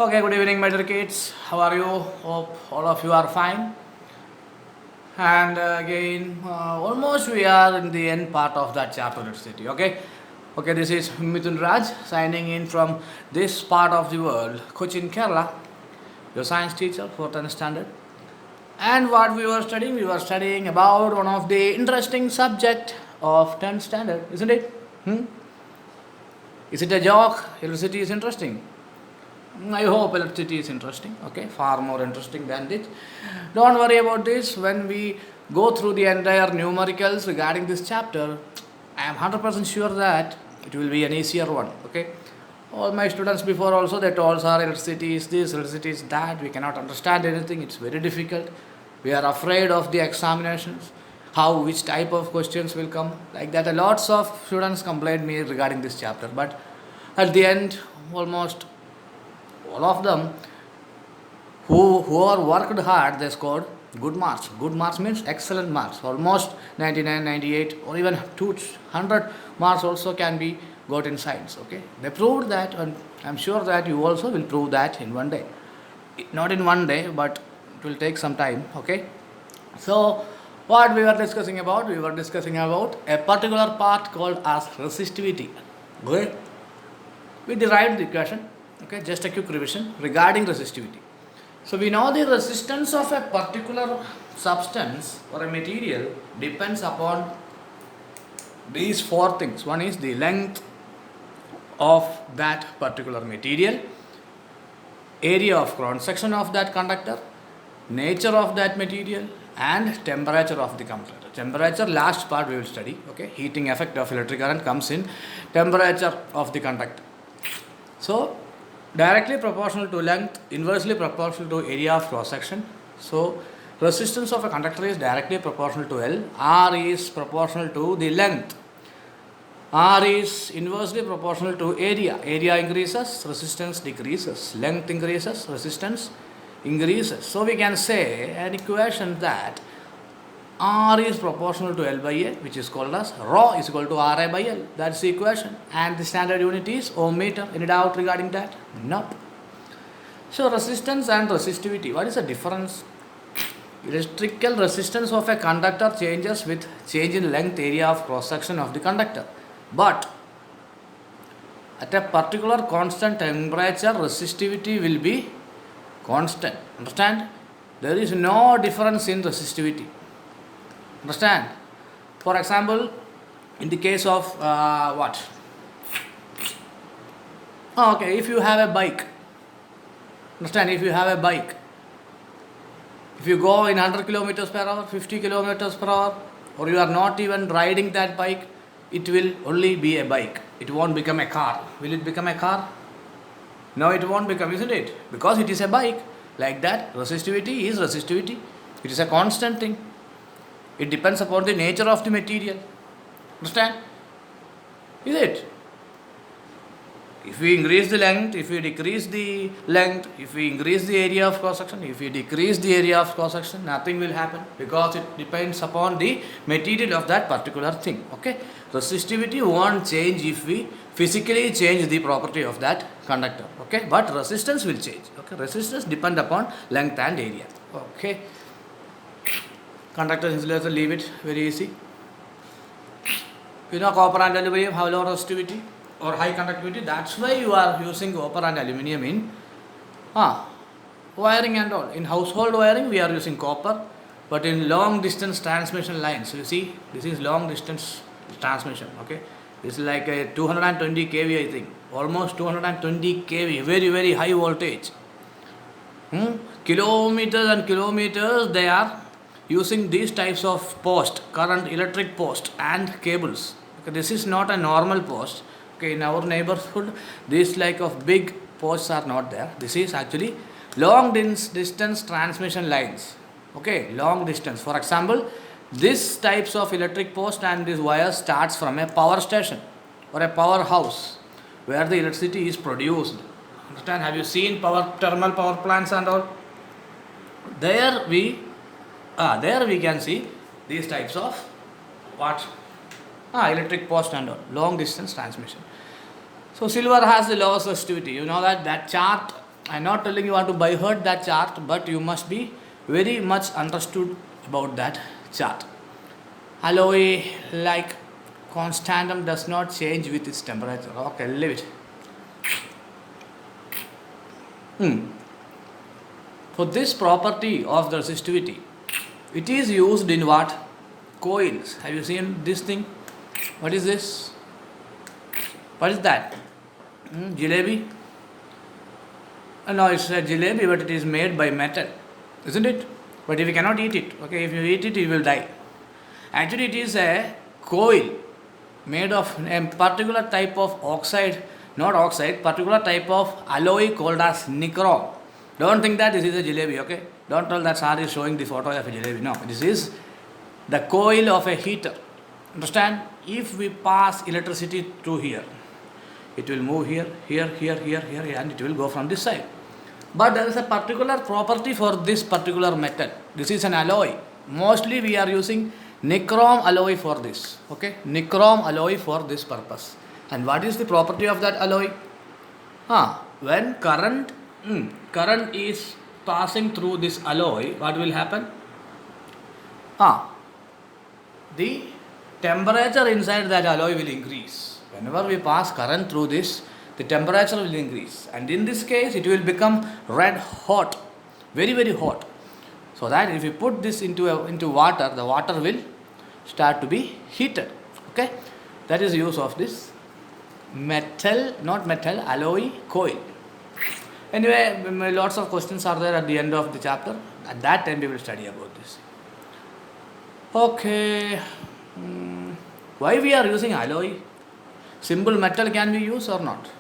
Okay, good evening, my dear kids. How are you? Hope all of you are fine. And again, almost we are in the end part of that chapter electricity. Okay. This is Mithun Raj signing in from this part of the world, Cochin, Kerala. Your science teacher for 10th standard. And what we were studying about one of the interesting subject of 10th standard, isn't it? Is it a joke? Electricity is interesting. I hope electricity is interesting, okay, far more interesting than this. Don't worry about this. When we go through the entire numericals regarding this chapter, I am 100% sure that it will be an easier one, okay. All my students before also they told, sir, electricity is this, electricity is that, we cannot understand anything, it's very difficult. We are afraid of the examinations, how, which type of questions will come, like that. Lots of students complained me regarding this chapter, but at the end, almost all of them who are worked hard, they scored good marks. Good marks means excellent marks. Almost 99, 98, or even 200 marks also can be got in science. Okay, they proved that, and I'm sure that you also will prove that in one day. Not in one day, but it will take some time. Okay, so what we were discussing about? We were discussing about a particular part called as resistivity. Okay, we derived the equation. Okay, just a quick revision regarding resistivity. So we know the resistance of a particular substance or a material depends upon these four things. One is the length of that particular material, area of cross section of that conductor, nature of that material, and temperature of the conductor. Temperature, last part we will study. Okay, heating effect of electric current comes in temperature of the conductor. So directly proportional to length, inversely proportional to area of cross section. So resistance of a conductor is directly proportional to L. R is proportional to the length. R is inversely proportional to area. Area increases, resistance decreases. Length increases, resistance increases. So we can say an equation that R is proportional to L by A, which is called as rho is equal to Ra by L. That's the equation. And the standard unit is ohm meter. Any doubt regarding that? Nope. So resistance and resistivity. What is the difference? Electrical resistance of a conductor changes with change in length, area of cross section of the conductor. But at a particular constant temperature, resistivity will be constant. Understand? There is no difference in resistivity. Understand? For example, in the case of what? Okay, if you have a bike, understand, if you have a bike, if you go in 100 kilometers per hour, 50 kilometers per hour, or you are not even riding that bike, it will only be a bike. It won't become a car. Will it become a car? No, it won't become, isn't it? Because it is a bike. Like that, resistivity is resistivity. It is a constant thing. It depends upon the nature of the material. Understand? Is it? If we increase the length, if we decrease the length, if we increase the area of cross section, if we decrease the area of cross section, nothing will happen because it depends upon the material of that particular thing. Okay? Resistivity won't change if we physically change the property of that conductor. Okay? But resistance will change. Okay? Resistance depend upon length and area. Okay? Conductor insulator, leave it, very easy. You know copper and aluminum have low resistivity or high conductivity. That's why you are using copper and aluminum in wiring and all. In household wiring we are using copper, but in long distance transmission lines, you see, this is long distance transmission. Okay, this is like a 220 kV, I think, almost 220 kV, very very high voltage. Kilometers and kilometers they are using these types of post, current, electric post and cables. Okay, this is not a normal post. Okay, in our neighborhood, these like of big posts are not there. This is actually long distance transmission lines. Okay, long distance. For example, this types of electric post and this wire starts from a power station or a powerhouse where the electricity is produced. Understand? Have you seen thermal power plants and all? There we can see these types of what? Electric post and all, long distance transmission. So silver has the lowest resistivity. You know that chart I'm not telling you want to by heart that chart, but you must be very much understood about that chart. Alloy like constantum does not change with its temperature. Okay, leave it. For this property of the resistivity, it is used in what? Coils. Have you seen this thing? What is this? What is that? Jalebi? No, it's a jalebi, but it is made by metal, isn't it? But if you cannot eat it, okay, if you eat it, you will die. Actually, it is a coil made of a particular type of oxide, not oxide, particular type of alloy called as nichrome. Don't think that this is a jalebi, okay? Don't tell that sir is showing the photo of a jalebi. No, this is the coil of a heater. Understand? If we pass electricity through here, it will move here, and it will go from this side. But there is a particular property for this particular metal. This is an alloy. Mostly we are using nichrome alloy for this. Okay? Nichrome alloy for this purpose. And what is the property of that alloy? When current is passing through this alloy, what will happen? The temperature inside that alloy will increase. Whenever we pass current through this, the temperature will increase, and in this case it will become red hot, very very hot, so that if you put this into water, the water will start to be heated. Okay, that is the use of this alloy coil. Anyway, lots of questions are there at the end of the chapter. At that time we will study about this. Okay, why we are using alloy? Simple metal can be used or not?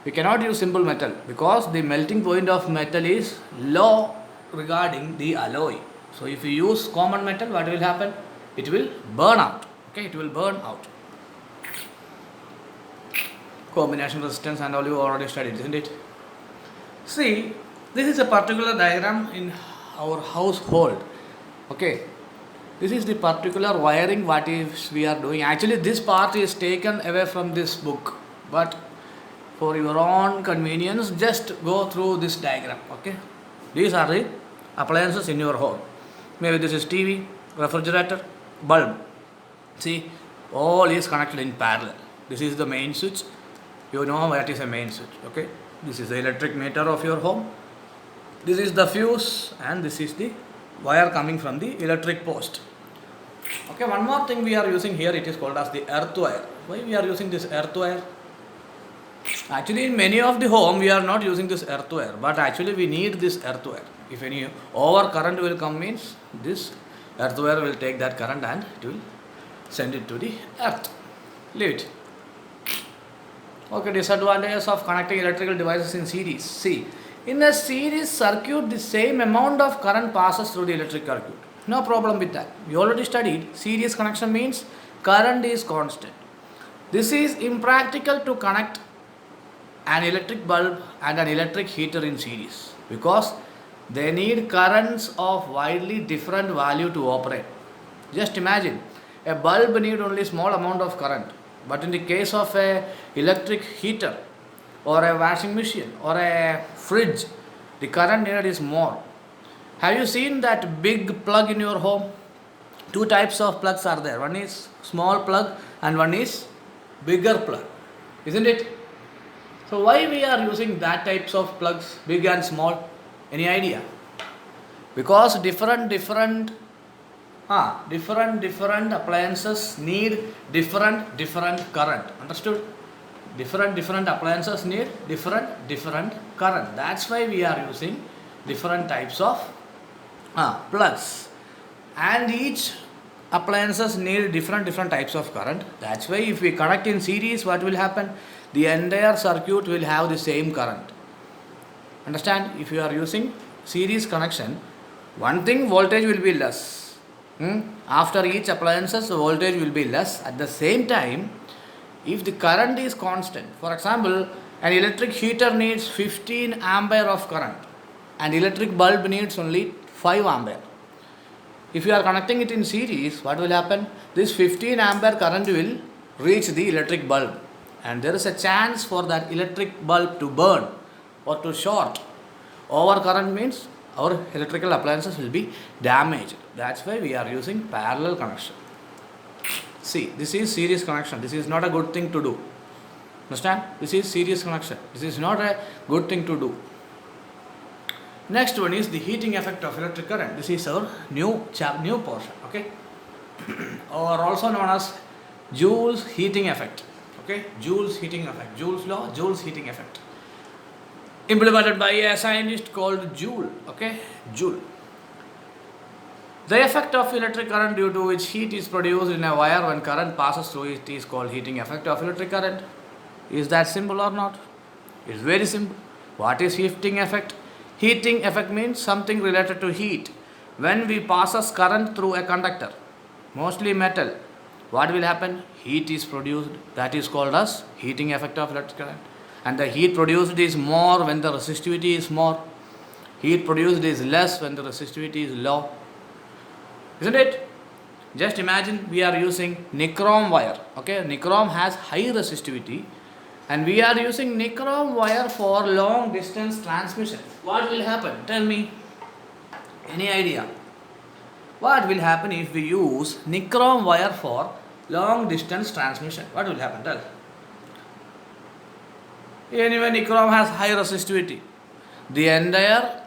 We cannot use simple metal because the melting point of metal is low regarding the alloy. So if you use common metal, what will happen? It will burn out. Okay, it will burn out. Combination resistance and all you already studied, isn't it? See, this is a particular diagram in our household. Okay, this is the particular wiring what is we are doing. Actually, this part is taken away from this book, but for your own convenience, just go through this diagram. Okay, these are the appliances in your home. Maybe this is TV, refrigerator, bulb. See, all is connected in parallel. This is the main switch. You know what is a main switch. Okay, this is the electric meter of your home. This is the fuse, and this is the wire coming from the electric post. Okay, one more thing we are using here, it is called as the earth wire. Why we are using this earth wire? Actually, in many of the home we are not using this earth wire, but actually we need this earth wire. If any over current will come, means this earth wire will take that current and it will send it to the earth. Leave it. Okay, disadvantages of connecting electrical devices in series. See, in a series circuit, the same amount of current passes through the electric circuit. No problem with that. We already studied series connection means current is constant. This is impractical to connect an electric bulb and an electric heater in series because they need currents of widely different value to operate. Just imagine, a bulb need only small amount of current, but in the case of a electric heater or a washing machine or a fridge, the current needed is more. Have you seen that big plug in your home? Two types of plugs are there. One is small plug and one is bigger plug, isn't it? So why we are using that types of plugs, big and small? Any idea? Because different appliances need different current. Understood? Different appliances need different current. That's why we are using different types of plugs. And each appliances need different types of current. That's why if we connect in series, what will happen? The entire circuit will have the same current. Understand? If you are using series connection, one thing, voltage will be less. After each appliances, the voltage will be less. At the same time, if the current is constant, for example, an electric heater needs 15 ampere of current and electric bulb needs only 5 ampere. If you are connecting it in series, what will happen? This 15 ampere current will reach the electric bulb and there is a chance for that electric bulb to burn or to short. Overcurrent means our electrical appliances will be damaged. That's why we are using parallel connection. See, this is series connection. This is not a good thing to do. Understand? This is series connection. This is not a good thing to do. Next one is the heating effect of electric current. This is our new portion. Okay, or also known as Joule's heating effect. Okay, Joule's heating effect. Joule's law, Joule's heating effect. Implemented by a scientist called Joule. Okay, Joule. The effect of electric current due to which heat is produced in a wire when current passes through it is called heating effect of electric current. Is that simple or not? It's very simple. What is heating effect? Heating effect means something related to heat. When we passes current through a conductor, mostly metal, what will happen? Heat is produced. That is called as heating effect of electric current. And the heat produced is more when the resistivity is more. Heat produced is less when the resistivity is low. Isn't it? Just imagine we are using nichrome wire. Okay, nichrome has high resistivity and we are using nichrome wire for long distance transmission. What will happen? Tell me. Any idea? What will happen if we use nichrome wire for long distance transmission? What will happen? Tell. Anyway, nichrome has high resistivity. The entire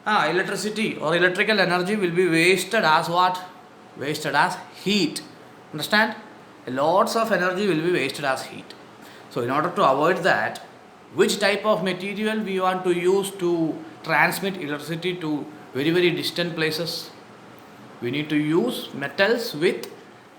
electricity or electrical energy will be wasted as what? Wasted as heat. Understand? Lots of energy will be wasted as heat. So in order to avoid that, which type of material we want to use to transmit electricity to very very distant places? We need to use metals with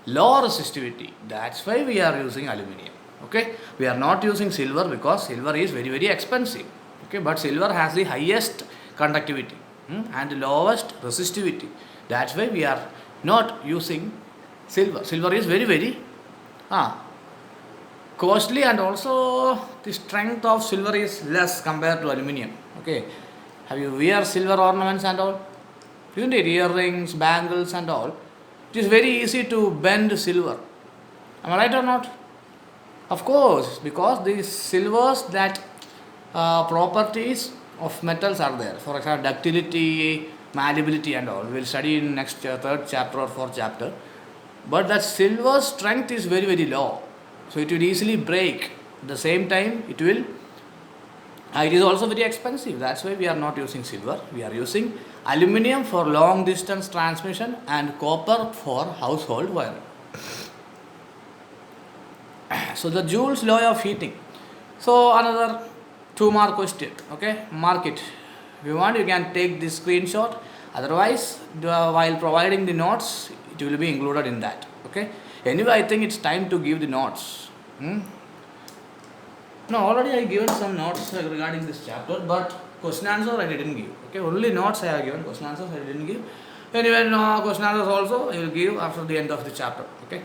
low resistivity. That's why we are using aluminium. Okay, we are not using silver because silver is very very expensive. Okay, but silver has the highest conductivity and lowest resistivity. That's why we are not using silver. Silver is very very costly, and also the strength of silver is less compared to aluminium. Okay, have you wear silver ornaments and all? Isn't it? Earrings, bangles and all. It is very easy to bend silver. Am I right or not? Of course, because the silvers that properties of metals are there. For example, ductility, malleability and all. We will study in next third chapter or fourth chapter. But that silver strength is very very low. So it will easily break. At the same time, it is also very expensive. That's why we are not using silver. We are using aluminium for long distance transmission and copper for household wiring. So the Joule's law of heating. So another 2 mark question. Okay, mark it. If you want, you can take this screenshot. Otherwise, while providing the notes, it will be included in that. Okay. Anyway, I think it's time to give the notes. No, already I given some notes regarding this chapter, but question answer I didn't give. Okay, only notes I have given. Question answers I didn't give. Anyway, no, question answers also I will give after the end of the chapter. Okay.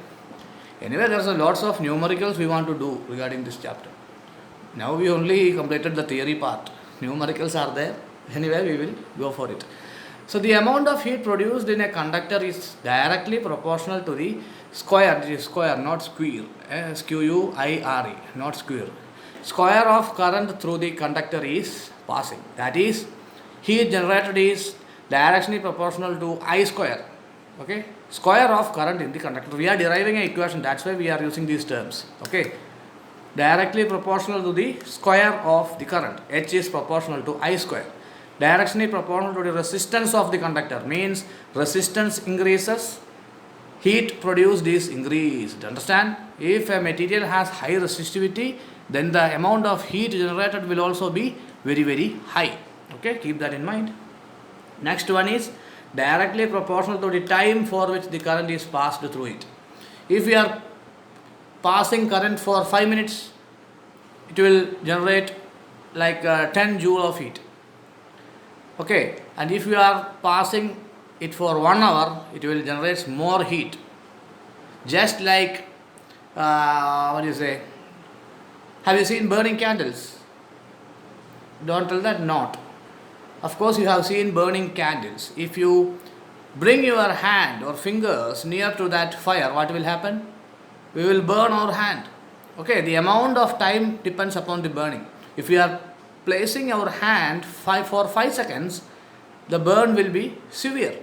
Anyway, there's a lots of numericals we want to do regarding this chapter. Now we only completed the theory part. Numericals are there. Anyway, we will go for it. So the amount of heat produced in a conductor is directly proportional to the square. It is square, not square. Square, not square. Square of current through the conductor is passing. That is, heat generated is directly proportional to I square. Okay, square of current in the conductor. We are deriving an equation. That's why we are using these terms. Okay, directly proportional to the square of the current. H is proportional to I square. Directionally proportional to the resistance of the conductor means resistance increases, heat produced is increased. Understand? If a material has high resistivity, then the amount of heat generated will also be very very high. Okay, keep that in mind. Next one is directly proportional to the time for which the current is passed through it. If we are passing current for 5 minutes, it will generate like 10 joule of heat. Okay, and if you are passing it for 1 hour, it will generate more heat. Just like what do you say? Have you seen burning candles? Don't tell that not. Of course, you have seen burning candles. If you bring your hand or fingers near to that fire, what will happen? We will burn our hand. Okay, the amount of time depends upon the burning. If you are placing our hand for 5 seconds, the burn will be severe.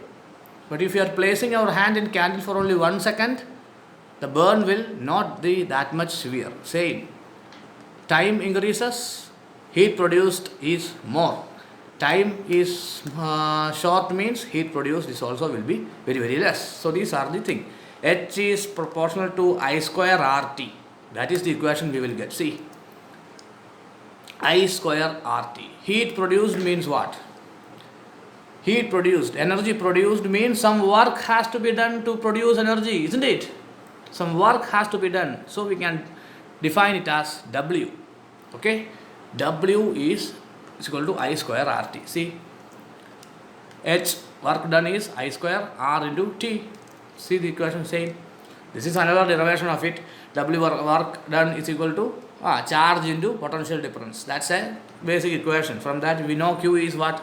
But if you are placing our hand in candle for only 1 second, the burn will not be that much severe. Same. Time increases, heat produced is more. Time is short means heat produced is also will be very very less. So these are the thing. H is proportional to I square RT. That is the equation we will get. See, I square RT. Heat produced means what? Heat produced, energy produced means some work has to be done to produce energy, isn't it? Some work has to be done. So we can define it as W. Okay? W is equal to I square RT. See, H work done is I square R into T. See the equation same. This is another derivation of it. W work done is equal to charge into potential difference. That's a basic equation. From that we know Q is what?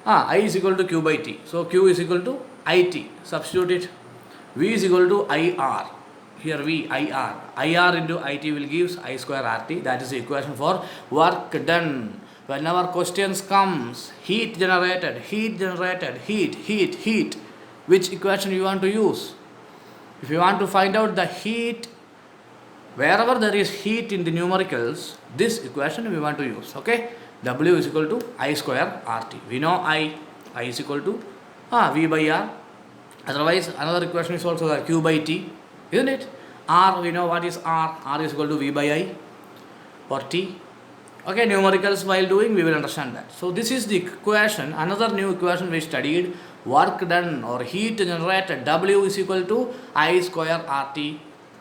I is equal to Q by T. So Q is equal to IT. Substitute it. V is equal to IR. Here V, IR. IR into IT will give I square RT. That is the equation for work done. Whenever questions comes, heat generated, heat. Which equation you want to use? If you want to find out the heat, wherever there is heat in the numericals, this equation we want to use. Okay? W is equal to I square RT. We know I is equal to V by R. Otherwise, another equation is also there, Q by T, isn't it? R, we know what is R. R is equal to V by I or T. Okay, numericals while doing, we will understand that. So this is the equation, another new equation we studied, work done or heat generated. W is equal to I square RT.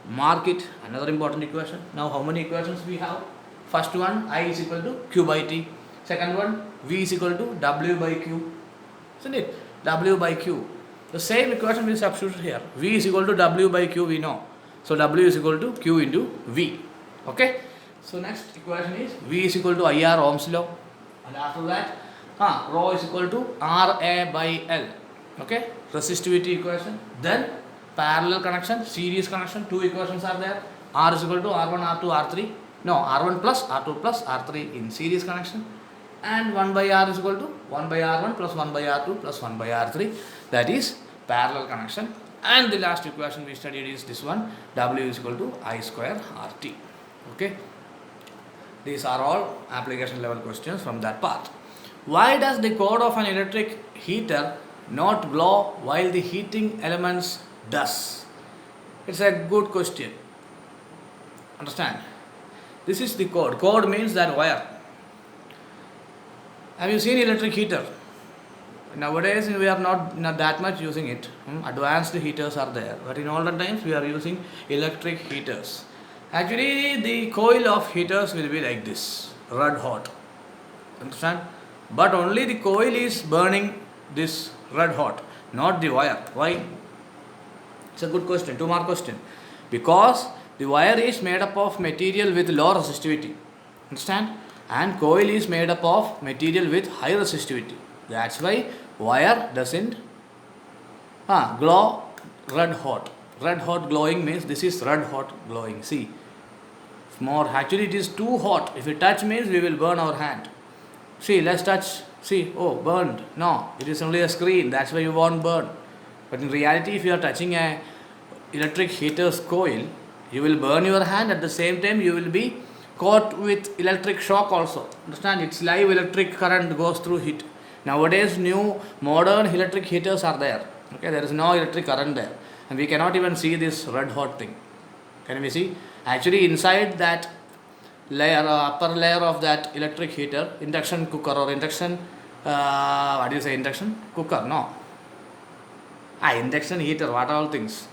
Mark it, another important equation. Now how many equations we have? First one, I is equal to Q by T. Second one, V is equal to W by Q. Isn't it? W by Q. The same equation we substitute here. V is equal to W by Q, we know. So W is equal to Q into V. Okay? So next equation is V is equal to IR Ohm's law. And after that, rho is equal to RA by L. Okay? Resistivity equation. Then parallel connection, series connection. Two equations are there. R is equal to R1, R2, R3. No, R1 plus R2 plus R3 in series connection. And 1 by R is equal to 1 by R1 plus 1 by R2 plus 1 by R3. That is parallel connection. And the last equation we studied is this one. W is equal to I square RT. Okay. These are all application level questions from that part. Why does the cord of an electric heater not glow while the heating elements does? It's a good question. Understand? This is the cord. Cord means that wire. Have you seen electric heater? Nowadays we are not that much using it. Advanced heaters are there. But in olden times we are using electric heaters. Actually the coil of heaters will be like this. Red hot. Understand? But only the coil is burning this red hot. Not the wire. Why? It's a good question. Two more question. Because the wire is made up of material with low resistivity. Understand? And coil is made up of material with high resistivity. That's why wire doesn't glow red hot. Red hot glowing means this is red hot glowing. See, more actually it is too hot. If we touch means we will burn our hand. See, let's touch. See, oh, burned. No, it is only a screen. That's why you won't burn. But in reality, if you are touching a electric heater's coil, you will burn your hand. At the same time, you will be caught with electric shock also. Understand? It's live electric current goes through heat. Nowadays, new modern electric heaters are there. Okay, there is no electric current there. And we cannot even see this red hot thing. Can we see? Actually, inside that layer, upper layer of that electric heater, induction cooker or induction, what do you say, induction cooker? No. Induction heater, what all things.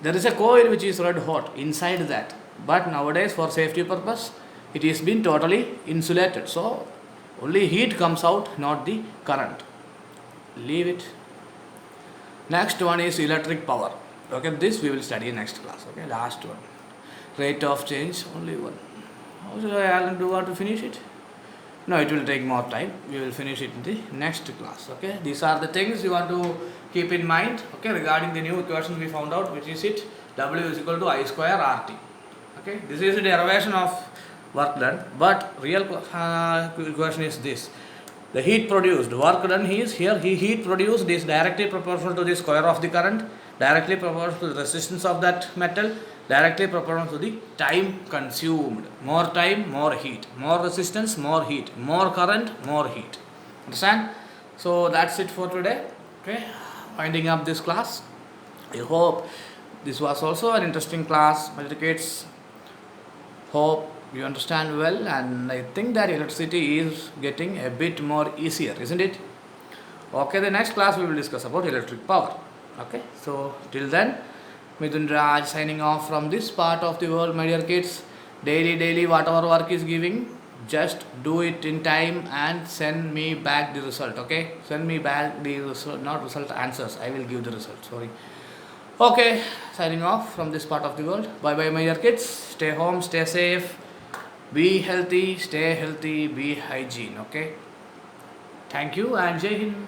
There is a coil which is red hot inside that. But nowadays, for safety purpose, it is been totally insulated. So, only heat comes out, not the current. Leave it. Next one is electric power. Okay, this we will study in next class. Okay, last one. Rate of change, only one. How should I do want to finish it? No, it will take more time. We will finish it in the next class. Okay, these are the things you want to keep in mind. Okay, regarding the new equation we found out, which is it? W is equal to I square RT. Okay, this is a derivation of work done. But real question is this: the heat produced, work done is here. Heat produced is directly proportional to the square of the current, directly proportional to the resistance of that metal, directly proportional to the time consumed. More time, more heat. More resistance, more heat. More current, more heat. Understand? So that's it for today. Okay, winding up this class. I hope this was also an interesting class. My kids, hope you understand well, and I think that electricity is getting a bit more easier, isn't it? Okay, the next class we will discuss about electric power. Okay, so till then, Midun Raj signing off from this part of the world, my dear kids. Daily, whatever work is giving, just do it in time and send me back the result. Okay, send me back the result, not result, answers. I will give the result. Sorry. Okay, signing off from this part of the world. Bye bye, my dear kids. Stay home, stay safe, be healthy, stay healthy, be hygiene. Okay, thank you and Jai Hind.